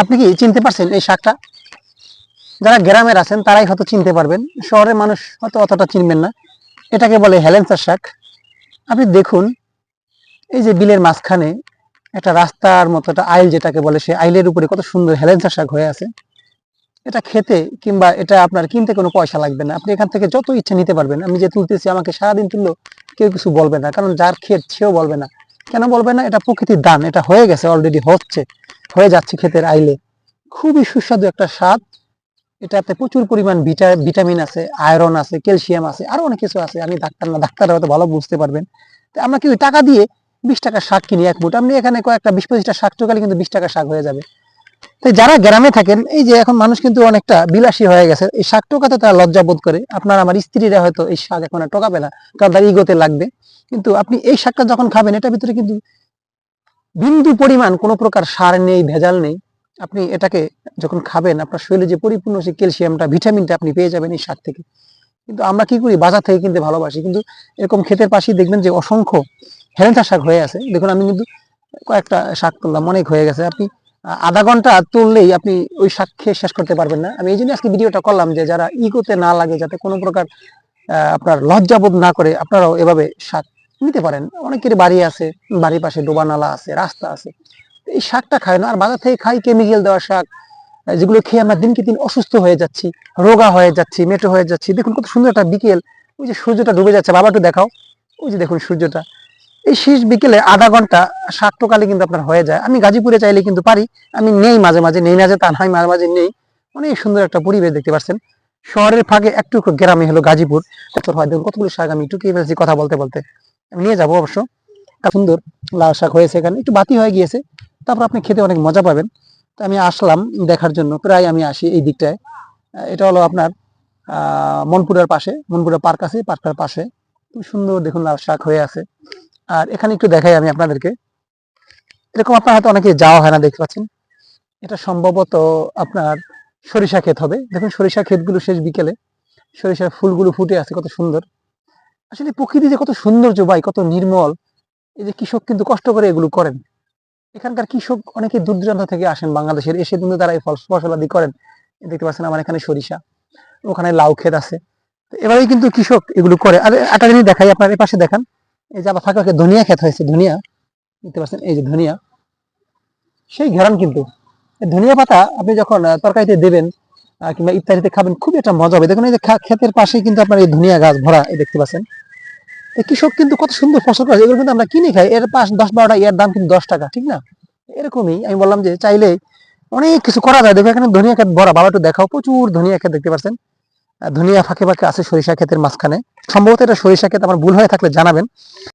আপনি কি চিনতে পারছেন এই শাকটা? যারা গ্রামের আছেন তারাই হয়তো চিনতে পারবেন, শহরের মানুষ হয়তো অতটা চিনবেন না। এটাকে বলে হেলেঞ্চা শাক। আপনি দেখুন, এই যে বিলের মাঝখানে একটা রাস্তার মতো একটা আইল যেটাকে বলে, সেই আইলের উপরে কত সুন্দর হেলেঞ্চা শাক হয়ে আছে। এটা খেতে কিংবা এটা আপনার কিনতে কোনো পয়সা লাগবে না, আপনি এখান থেকে যত ইচ্ছা নিতে পারবেন। আমি যে তুলতেছি, আমাকে সারাদিন তুললো কেউ কিছু বলবে না, কারণ যার ক্ষেত সেও বলবে না। কেন বলবে না? এটা প্রকৃতির দান, এটা হয়ে গেছে, অলরেডি হয়ে যাচ্ছে ক্ষেতের আইলে। খুবই সুস্বাদু একটা স্বাদ। এটাতে প্রচুর পরিমাণ ভিটামিন আছে, আয়রন আছে, ক্যালসিয়াম আছে, আরো অনেক কিছু আছে। আমি ডাক্তার না, ডাক্তাররা হয়তো ভালো বুঝতে পারবেন। তো আমরা কি ওই টাকা দিয়ে 20 টাকার শাক কিনি এক মুঠ? আপনি এখানে কয়েকটা 20-25টা শাক টোকালে কিন্তু 20 টাকার শাক হয়ে যাবে। তাই যারা গ্রামে থাকেন, এই যে এখন মানুষ কিন্তু অনেকটা বিলাসী হয়ে গেছে, এই শাক টোকাতে তারা লজ্জা বোধ করে। আপনার আমার স্ত্রীরা হয়তো এই শাক এখন আর টোকাবে না, কারণ তার ইগোতে লাগবে। কিন্তু আপনি এই শাকটা যখন খাবেন, এটার ভিতরে কিন্তু বিন্দু পরিমাণ কোনো প্রকার সার নেই, ভেজাল নেই। আপনি এটাকে যখন খাবেন, আপনার শরীরে যে পরিপূর্ণ সেই ক্যালসিয়ামটা, ভিটামিনটা আপনি পেয়ে যাবেন এই শাক থেকে। কিন্তু আমরা কি করি? বাজার থেকে কিনতে ভালোবাসি, কিন্তু এরকম ক্ষেতের পাশেই দেখবেন যে অসংখ্য হেলেঞ্চা শাক হয়ে আছে। দেখুন, আমি কিন্তু কয়েকটা শাক তুললাম, অনেক হয়ে গেছে। আপনি আধা ঘন্টা তুললেই আপনি ওই শাক খেয়ে শেষ করতে পারবেন না। আমি এই জন্য আজকে ভিডিওটা করলাম, যে যারা ইগোতে না লাগে, যাতে কোনো প্রকার আপনার লজ্জাবোধ না করে আপনারাও এভাবে শাক নিতে পারেন। অনেকের বাড়ি আছে, বাড়ির পাশে ডোবা নালা আছে, রাস্তা আছে, এই শাকটা খায় না। আর বাজার থেকে খাই কেমিক্যাল দেওয়া শাক, যেগুলো খেয়ে আমরা দিনকে দিন অসুস্থ হয়ে যাচ্ছি, রোগা হয়ে যাচ্ছি, মেটো হয়ে যাচ্ছি। দেখুন কত সুন্দর একটা বিকেল, ওই যে সূর্যটা ডুবে যাচ্ছে, বাবা একটু দেখাও, ওই যে দেখুন সূর্যটা। এই শেষ বিকেলে আধা ঘন্টা শাক টোকালে কিন্তু আপনার হয়ে যায়। আমি গাজীপুরে চাইলে কিন্তু পারি, আমি নেই মাঝে মাঝে, নেই না যে তা নয়, মাঝে মাঝে নেই। অনেক সুন্দর একটা পরিবেশ দেখতে পাচ্ছেন। শহরের ফাঁকে একটু গ্রামে হলো গাজীপুর। তারপর হয় দেখুন কতগুলো শাক, আমি টুকিয়ে ফেলছি কথা বলতে বলতে। আমি নিয়ে যাবো অবশ্য। সুন্দর লাল শাক হয়েছে, এখানে একটু বাতি হয়ে গিয়েছে, তারপর আপনি খেতে অনেক মজা পাবেন। তো আমি আসলাম দেখার জন্য, প্রায় আমি আসি এই দিকটায়। এটা হলো আপনার মনপুরের পাশে, মনপুরা পার্ক আছে, পার্কের পাশে খুব সুন্দর দেখুন লাল শাক হয়ে আছে। আর এখানে একটু দেখাই আমি আপনাদেরকে, এরকম আপনার হয়তো অনেকে যাওয়া হয় না, দেখতে পাচ্ছেন। এটা সম্ভবত আপনার সরিষা ক্ষেত হবে। দেখুন সরিষা ক্ষেতগুলো শেষ বিকেলে সরিষার ফুলগুলো ফুটে আছে, কত সুন্দর। আসলে প্রকৃতি যে কত সৌন্দর্য ভাই, কত নির্মল। এই যে কৃষক কিন্তু কষ্ট করে এগুলো করেন। এখানকার কৃষক অনেকে দূর দূরান্ত থেকে আসেন বাংলাদেশের, এসে কিন্তু তারা এই ফসলাদি করেন। দেখতে পাচ্ছেন আমার এখানে সরিষা, ওখানে লাউ ক্ষেত আছে। এবারেই কিন্তু কৃষক এগুলো করে। আর একটা জিনিস দেখাই, আপনার এই পাশে দেখান, এই যে আবার ফাঁকা ধনিয়া ক্ষেত হয়েছে, ধনিয়া দেখতে পাচ্ছেন, এই যে ধনিয়া, সেই ঘেরান কিন্তু। ধনিয়া পাতা আপনি যখন তরকারিতে দেবেন কিংবা ইত্যাদিতে খাবেন, খুবই একটা মজা হবে। দেখুন এই যে ক্ষেতের পাশেই কিন্তু আপনার এই ধনিয়া গাছ ভরা, এই দেখতে পাচ্ছেন। কৃষক কিন্তু কত সুন্দর ফসল করে, এগুলো কিন্তু আমরা কিনে খাই, এর 5-10-12টা, এর দাম কিন্তু 10 টাকা, ঠিক না? এরকমই আমি বললাম যে চাইলে অনেক কিছু করা যায়। দেখো এখানে ধনিয়া ক্ষেত ভরা, বাবা একটু দেখাও, প্রচুর ধনিয়া ক্ষেত দেখতে পাচ্ছেন। ধনিয়া ফাঁকে ফাঁকে আছে সরিষা ক্ষেতের মাঝখানে। সম্ভবত এটা সরিষা ক্ষেত, আমার ভুল হয়ে থাকলে জানাবেন।